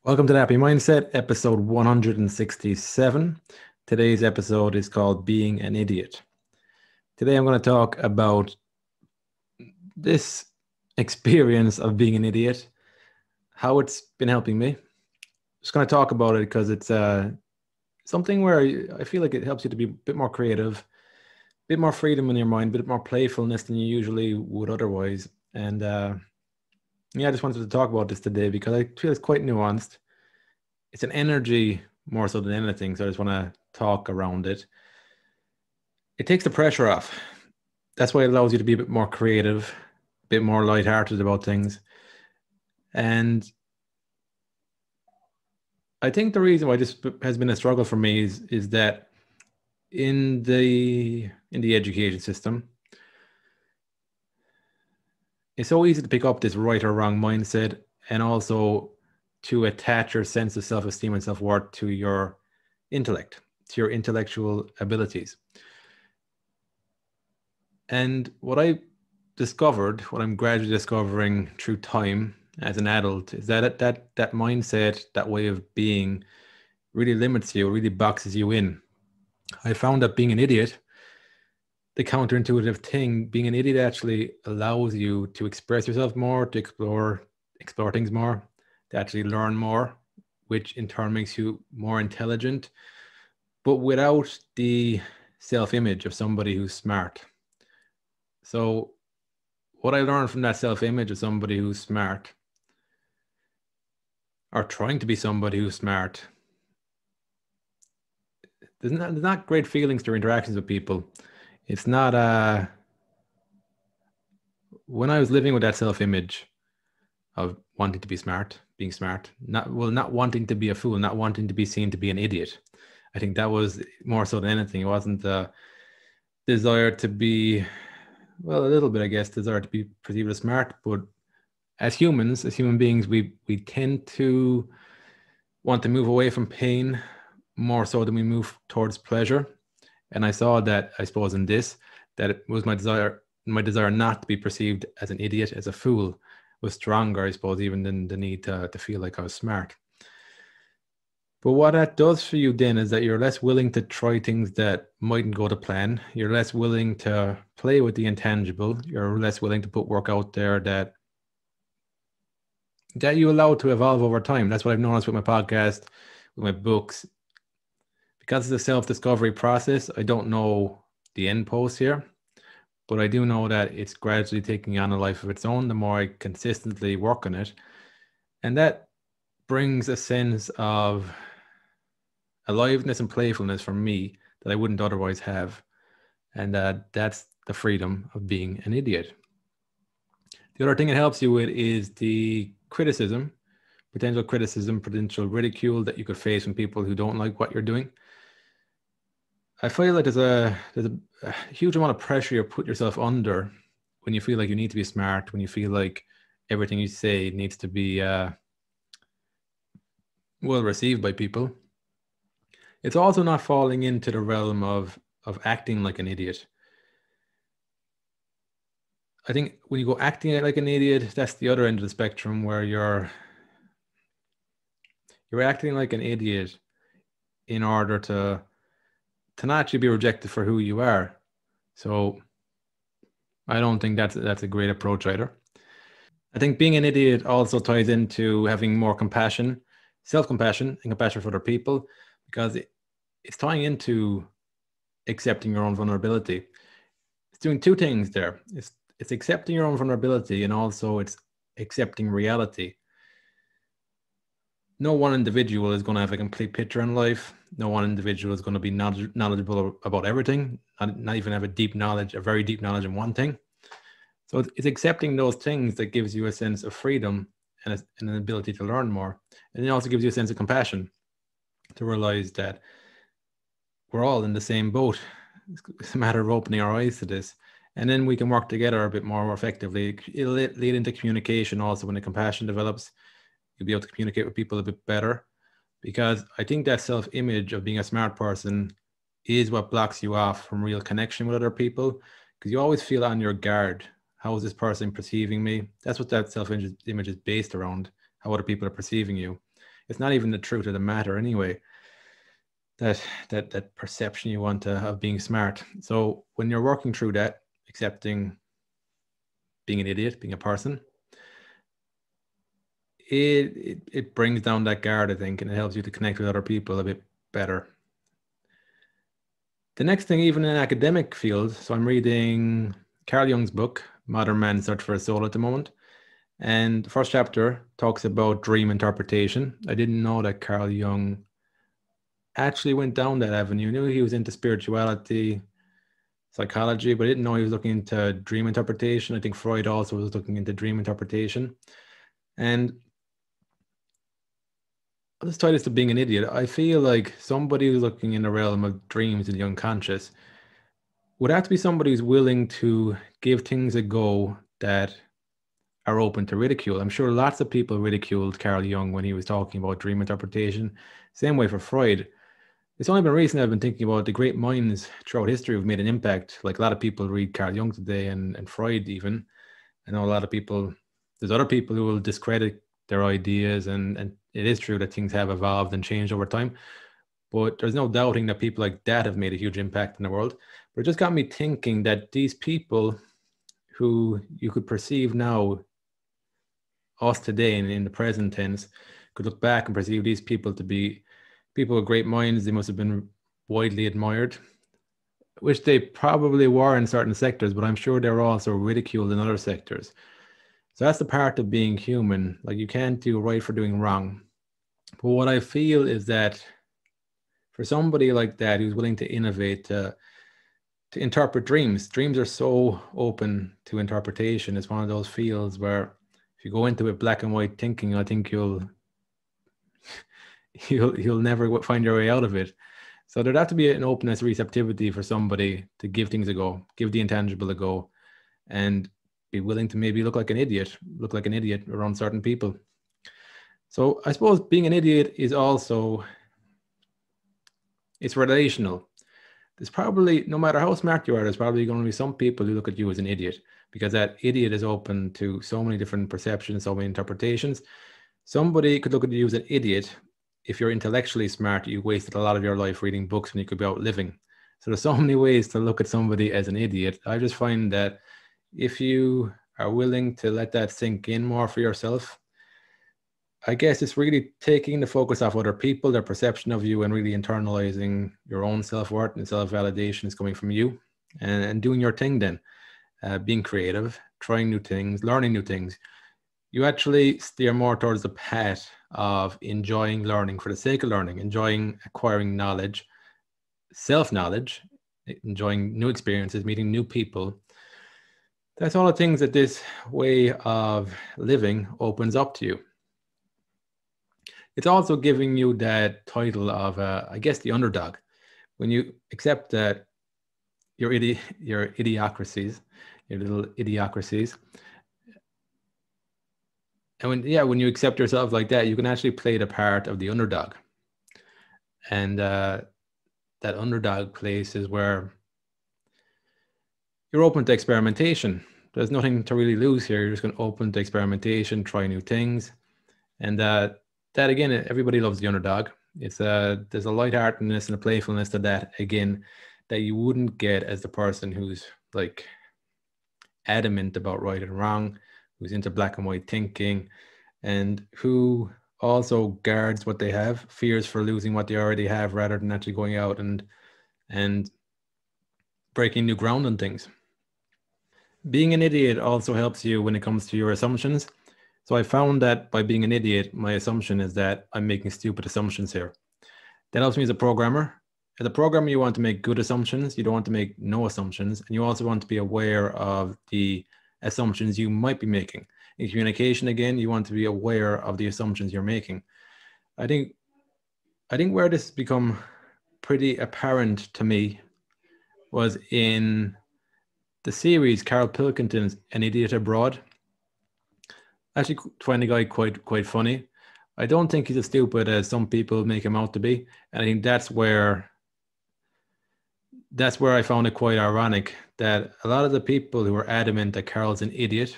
Welcome to the Happy Mindset, episode 167. Today's episode is called Being an Idiot. Today I'm going to talk about this experience of being an idiot, how it's been helping me. Just going to talk about it because it's something where I feel like it helps you to be a bit more creative, a bit more freedom in your mind, a bit more playfulness than you usually would otherwise. And I just wanted to talk about this today because I feel it's quite nuanced. It's an energy more so than anything, so I just want to talk around it. It takes the pressure off. That's why it allows you to be a bit more creative, a bit more lighthearted about things. And I think the reason why this has been a struggle for me is that in the education system, it's so easy to pick up this right or wrong mindset and also to attach your sense of self-esteem and self-worth to your intellect, to your intellectual abilities. And what I discovered, what I'm gradually discovering through time as an adult, is that that mindset, that way of being, really limits you, really boxes you in. I found that being an idiot, the counterintuitive thing, being an idiot actually allows you to express yourself more, to explore things more, to actually learn more, which in turn makes you more intelligent, but without the self-image of somebody who's smart. So what I learned from that self-image of somebody who's smart, or trying to be somebody who's smart, there's not great feelings through interactions with people. It's not when I was living with that self-image of wanting to be smart, being smart, not wanting to be a fool, not wanting to be seen to be an idiot. I think that was more so than anything. It wasn't the desire to be, well, a little bit, I guess, desire to be perceived as smart, but as humans, as human beings, we tend to want to move away from pain more so than we move towards pleasure. And I saw that, I suppose, in this, that it was my desire not to be perceived as an idiot, as a fool, was stronger, I suppose, even than the need to feel like I was smart. But what that does for you then is that you're less willing to try things that mightn't go to plan. You're less willing to play with the intangible. You're less willing to put work out there that you allow to evolve over time. That's what I've noticed with my podcast, with my books. Because it's a self-discovery process, I don't know the end post here, but I do know that it's gradually taking on a life of its own the more I consistently work on it. And that brings a sense of aliveness and playfulness for me that I wouldn't otherwise have. And that's the freedom of being an idiot. The other thing it helps you with is the criticism, potential ridicule that you could face from people who don't like what you're doing. I feel like there's a huge amount of pressure you put yourself under when you feel like you need to be smart, when you feel like everything you say needs to be well received by people. It's also not falling into the realm of acting like an idiot. I think when you go acting like an idiot, that's the other end of the spectrum where you're acting like an idiot in order to not actually be rejected for who you are. So I don't think that's a great approach either. I think being an idiot also ties into having more compassion, self-compassion, and compassion for other people, because it's tying into accepting your own vulnerability. It's doing two things there. It's accepting your own vulnerability, and also it's accepting reality. No one individual is going to have a complete picture in life. No one individual is going to be knowledgeable about everything, not even have a very deep knowledge in one thing. So it's accepting those things that gives you a sense of freedom and an ability to learn more. And it also gives you a sense of compassion to realize that we're all in the same boat. It's a matter of opening our eyes to this. And then we can work together a bit more effectively. It'll lead into communication also. When the compassion develops, you'll be able to communicate with people a bit better, because I think that self-image of being a smart person is what blocks you off from real connection with other people, because you always feel on your guard. How is this person perceiving me? That's what that self-image is based around, how other people are perceiving you. It's not even the truth of the matter anyway. That perception you want to have being smart. So when you're working through that, accepting being an idiot, being a person, it brings down that guard, I think, and it helps you to connect with other people a bit better. The next thing, even in academic fields, so I'm reading Carl Jung's book, Modern Man's Search for a Soul at the moment. And the first chapter talks about dream interpretation. I didn't know that Carl Jung actually went down that avenue. I knew he was into spirituality, psychology, but I didn't know he was looking into dream interpretation. I think Freud also was looking into dream interpretation. And I'll just tie this to being an idiot. I feel like somebody who's looking in the realm of dreams and the unconscious would have to be somebody who's willing to give things a go that are open to ridicule. I'm sure lots of people ridiculed Carl Jung when he was talking about dream interpretation. Same way for Freud. It's only been recently I've been thinking about the great minds throughout history who've made an impact. Like a lot of people read Carl Jung today and Freud even. I know a lot of people, there's other people who will discredit their ideas, and it is true that things have evolved and changed over time. But there's no doubting that people like that have made a huge impact in the world. But it just got me thinking that these people who you could perceive now, us today and in the present tense, could look back and perceive these people to be people with great minds. They must have been widely admired, which they probably were in certain sectors, but I'm sure they were also ridiculed in other sectors. So that's the part of being human. Like, you can't do right for doing wrong. But what I feel is that for somebody like that who's willing to innovate, to interpret dreams are so open to interpretation. It's one of those fields where if you go into it black and white thinking, I think you'll never find your way out of it. So there'd have to be an openness, receptivity for somebody to give things a go, give the intangible a go, and be willing to maybe look like an idiot around certain people. So I suppose being an idiot is also, it's relational. There's probably, no matter how smart you are, there's probably going to be some people who look at you as an idiot, because that idiot is open to so many different perceptions, so many interpretations. Somebody could look at you as an idiot if you're intellectually smart. You wasted a lot of your life reading books when you could be out living. So there's so many ways to look at somebody as an idiot. I just find that if you are willing to let that sink in more for yourself, I guess it's really taking the focus off other people, their perception of you, and really internalizing your own self-worth and self-validation is coming from you, and doing your thing then, being creative, trying new things, learning new things. You actually steer more towards the path of enjoying learning for the sake of learning, enjoying acquiring knowledge, self-knowledge, enjoying new experiences, meeting new people. That's all the things that this way of living opens up to you. It's also giving you that title of, I guess, the underdog. When you accept that your idiocracies, your little idiocracies, and when you accept yourself like that, you can actually play the part of the underdog. And that underdog place is where you're open to experimentation. There's nothing to really lose here. You're just going to open to experimentation, try new things. And that again, everybody loves the underdog. There's a lightheartedness and a playfulness to that, again, that you wouldn't get as the person who's like adamant about right and wrong, who's into black and white thinking, and who also guards what they have, fears for losing what they already have, rather than actually going out and breaking new ground on things. Being an idiot also helps you when it comes to your assumptions. So I found that by being an idiot, my assumption is that I'm making stupid assumptions here. That helps me as a programmer. As a programmer, you want to make good assumptions. You don't want to make no assumptions. And you also want to be aware of the assumptions you might be making. In communication, again, you want to be aware of the assumptions you're making. I think where this has become pretty apparent to me was in the series Carol Pilkington's An Idiot Abroad. I actually find the guy quite funny. I don't think he's as stupid as some people make him out to be. And I think that's where I found it quite ironic that a lot of the people who were adamant that Carol's an idiot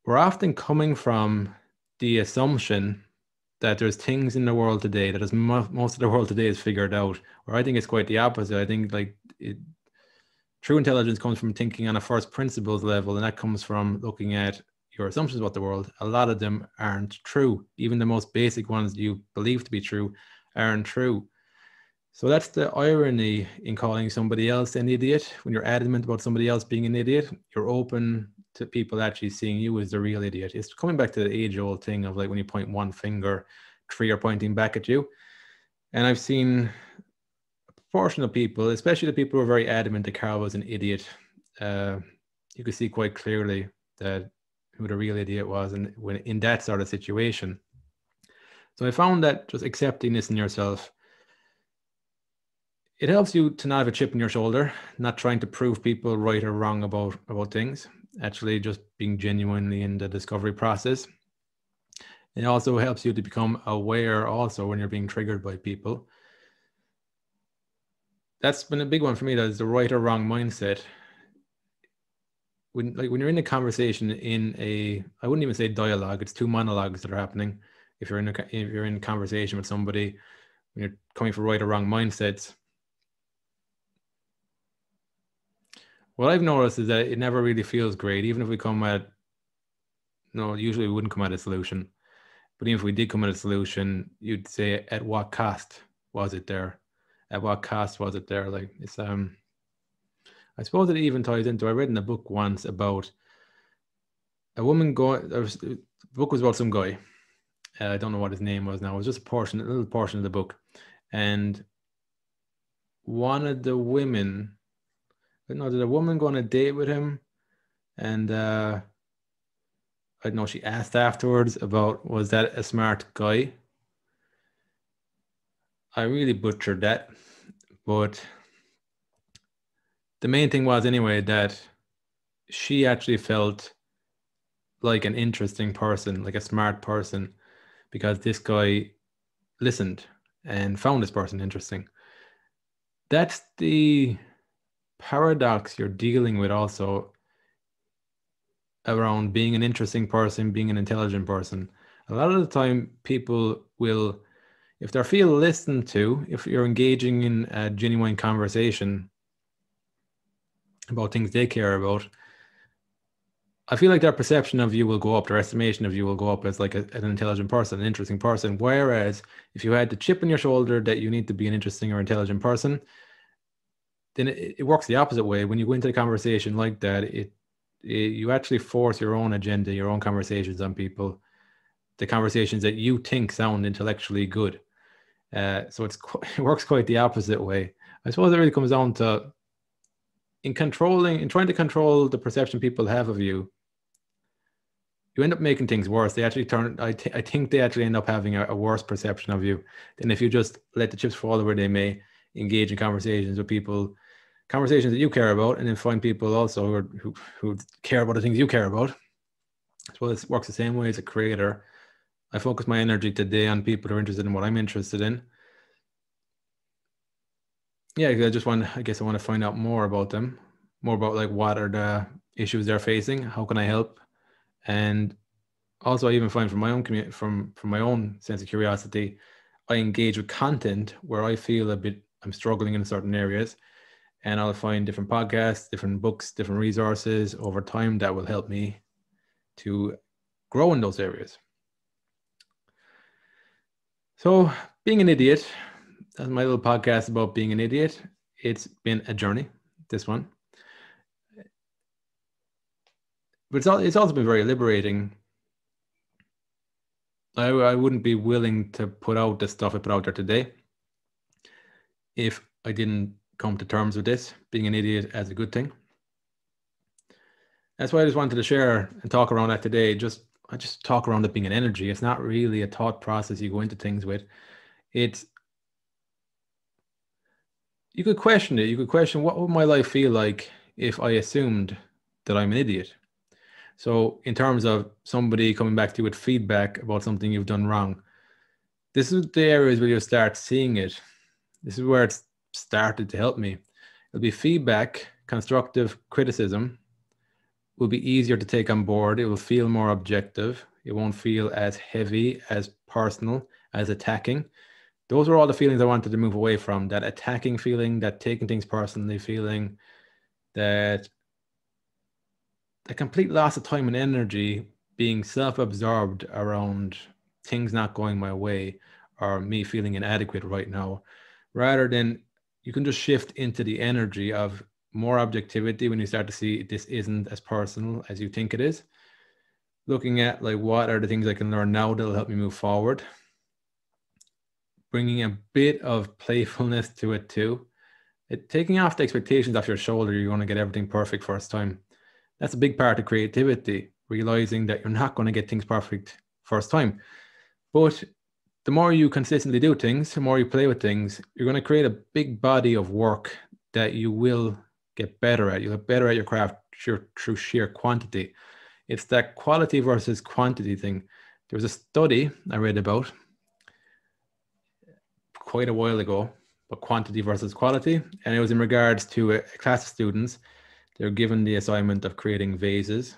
were often coming from the assumption that there's things in the world today that most of the world today is figured out, or I think it's quite the opposite. I think true intelligence comes from thinking on a first principles level, and that comes from looking at your assumptions about the world. A lot of them aren't true. Even the most basic ones you believe to be true aren't true. So that's the irony in calling somebody else an idiot. When you're adamant about somebody else being an idiot, you're open to people actually seeing you as the real idiot. It's coming back to the age-old thing of like when you point one finger, three are pointing back at you. And I've seen a proportion of people, especially the people who are very adamant that Carl was an idiot, you could see quite clearly that who the real idiot was, and when in that sort of situation. So I found that just accepting this in yourself, it helps you to not have a chip on your shoulder, not trying to prove people right or wrong about things, actually just being genuinely in the discovery process. It also helps you to become aware also when you're being triggered by people. That's been a big one for me, that is the right or wrong mindset. When you're in a conversation I wouldn't even say dialogue, it's two monologues that are happening. If you're in a conversation with somebody, when you're coming for right or wrong mindsets, what I've noticed is that it never really feels great, even if we come at, usually we wouldn't come at a solution. But even if we did come at a solution, you'd say, at what cost was it there? At what cost was it there? Like, it's, I suppose it even ties into, I read in a book once about a woman the book was about some guy. I don't know what his name was now. It was just a little portion of the book. And one of the women, did a woman go on a date with him? And I don't know, she asked afterwards about, was that a smart guy? I really butchered that. But the main thing was anyway that she actually felt like an interesting person, like a smart person, because this guy listened and found this person interesting. That's the paradox you're dealing with also around being an interesting person, being an intelligent person. A lot of the time people will, if they feel listened to, if you're engaging in a genuine conversation about things they care about, I feel like their perception of you will go up, their estimation of you will go up as like an intelligent person, an interesting person. Whereas if you had the chip on your shoulder that you need to be an interesting or intelligent person, then it works the opposite way. When you go into a conversation like that, you actually force your own agenda, your own conversations on people, the conversations that you think sound intellectually good. So it works quite the opposite way. I suppose it really comes down to in trying to control the perception people have of you, you end up making things worse. They actually I think they actually end up having a worse perception of you than if you just let the chips fall where they may, engage in conversations with people, conversations that you care about, and then find people also who care about the things you care about. So it works the same way as a creator. I focus my energy today on people who are interested in what I'm interested in. Yeah, I guess I want to find out more about them, more about like what are the issues they're facing, how can I help, and also I even find from my own from my own sense of curiosity, I engage with content where I feel I'm struggling in certain areas, and I'll find different podcasts, different books, different resources over time that will help me to grow in those areas. So being an idiot, that's my little podcast about being an idiot. It's been a journey, this one. But it's also been very liberating. I wouldn't be willing to put out the stuff I put out there today if I didn't come to terms with this, being an idiot as a good thing. That's why I just wanted to share and talk around that today. I just talk around it being an energy. It's not really a thought process you go into things with. You could question it. You could question, what would my life feel like if I assumed that I'm an idiot? So in terms of somebody coming back to you with feedback about something you've done wrong, this is the areas where you start seeing it. This is where it's started to help me. It'll be feedback, constructive criticism will be easier to take on board. It will feel more objective. It won't feel as heavy as personal, as attacking. Those were all the feelings I wanted to move away from. That attacking feeling, that taking things personally feeling, that a complete loss of time and energy being self-absorbed around things not going my way or me feeling inadequate right now, rather than you can just shift into the energy of more objectivity when you start to see this isn't as personal as you think it is. Looking at like, what are the things I can learn now that'll help me move forward? Bringing a bit of playfulness to it too. Taking off the expectations off your shoulder, you're going to get everything perfect first time. That's a big part of creativity, realizing that you're not going to get things perfect first time. But the more you consistently do things, the more you play with things, you're going to create a big body of work that you will get better at. You'll get better at your craft through sheer quantity. It's that quality versus quantity thing. There was a study I read about quite a while ago, but quantity versus quality. And it was in regards to a class of students. They're given the assignment of creating vases.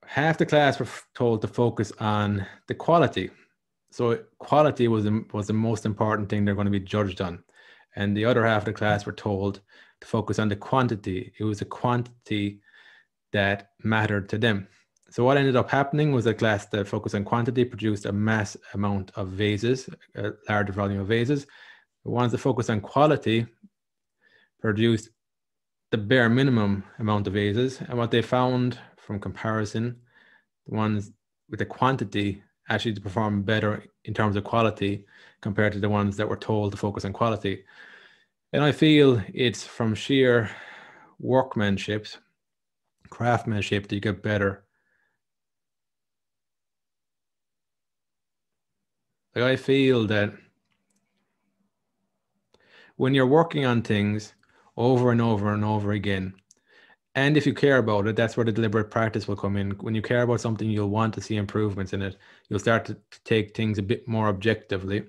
Half the class were told to focus on the quality. So quality was the most important thing they're going to be judged on. And the other half of the class were told to focus on the quantity. It was the quantity that mattered to them. So what ended up happening was a class that focused on quantity produced a mass amount of vases, a larger volume of vases. The ones that focused on quality produced the bare minimum amount of vases. And what they found from comparison, the ones with the quantity actually to perform better in terms of quality compared to the ones that were told to focus on quality. And I feel it's from sheer workmanship, craftsmanship, that you get better. Like, I feel that when you're working on things over and over and over again, and if you care about it, that's where the deliberate practice will come in. When you care about something, you'll want to see improvements in it. You'll start to take things a bit more objectively.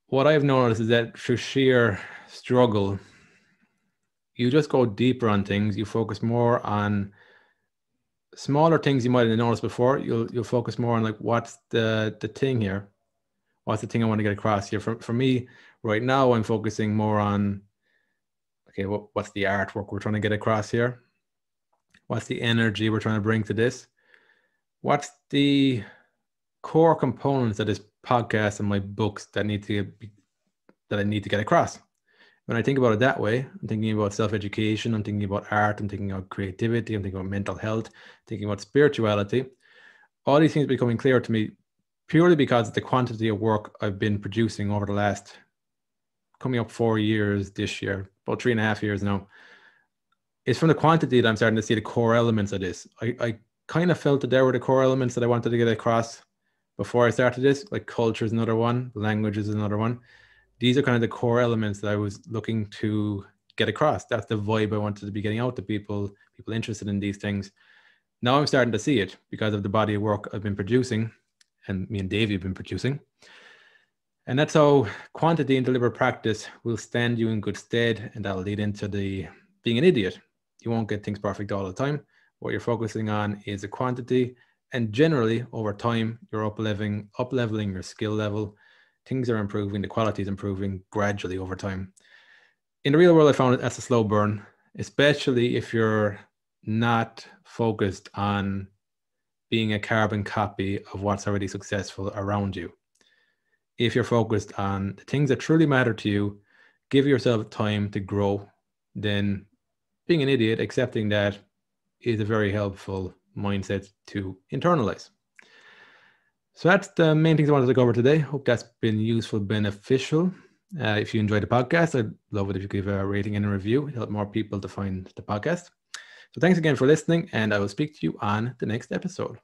What I've noticed is that through sheer struggle, you just go deeper on things. You focus more on smaller things you might have noticed before. You'll focus more on like, what's the thing here? What's the thing I want to get across here? For me, right now, I'm focusing more on, okay, what's the artwork we're trying to get across here? What's the energy we're trying to bring to this? What's the core components of this podcast and my books that I need to get across? When I think about it that way, I'm thinking about self-education, I'm thinking about art, I'm thinking about creativity, I'm thinking about mental health, thinking about spirituality. All these things are becoming clear to me purely because of the quantity of work I've been producing over the last, coming up 4 years this year, about 3.5 years now. It's from the quantity that I'm starting to see the core elements of this. I kind of felt that there were the core elements that I wanted to get across before I started this, like culture is another one, language is another one. These are kind of the core elements that I was looking to get across. That's the vibe I wanted to be getting out to people interested in these things. Now I'm starting to see it because of the body of work I've been producing, and me and Davey have been producing. And that's how quantity and deliberate practice will stand you in good stead, and that'll lead into the being an idiot. You won't get things perfect all the time. What you're focusing on is the quantity, and generally over time, you're up-leveling your skill level. Things are improving, the quality is improving gradually over time. In the real world, I found it as a slow burn, especially if you're not focused on being a carbon copy of what's already successful around you. If you're focused on the things that truly matter to you, give yourself time to grow, then being an idiot, accepting that, is a very helpful mindset to internalize. So that's the main things I wanted to cover today. Hope that's been useful, beneficial. If you enjoyed the podcast, I'd love it if you give a rating and a review. It'll help more people to find the podcast. So thanks again for listening, and I will speak to you on the next episode.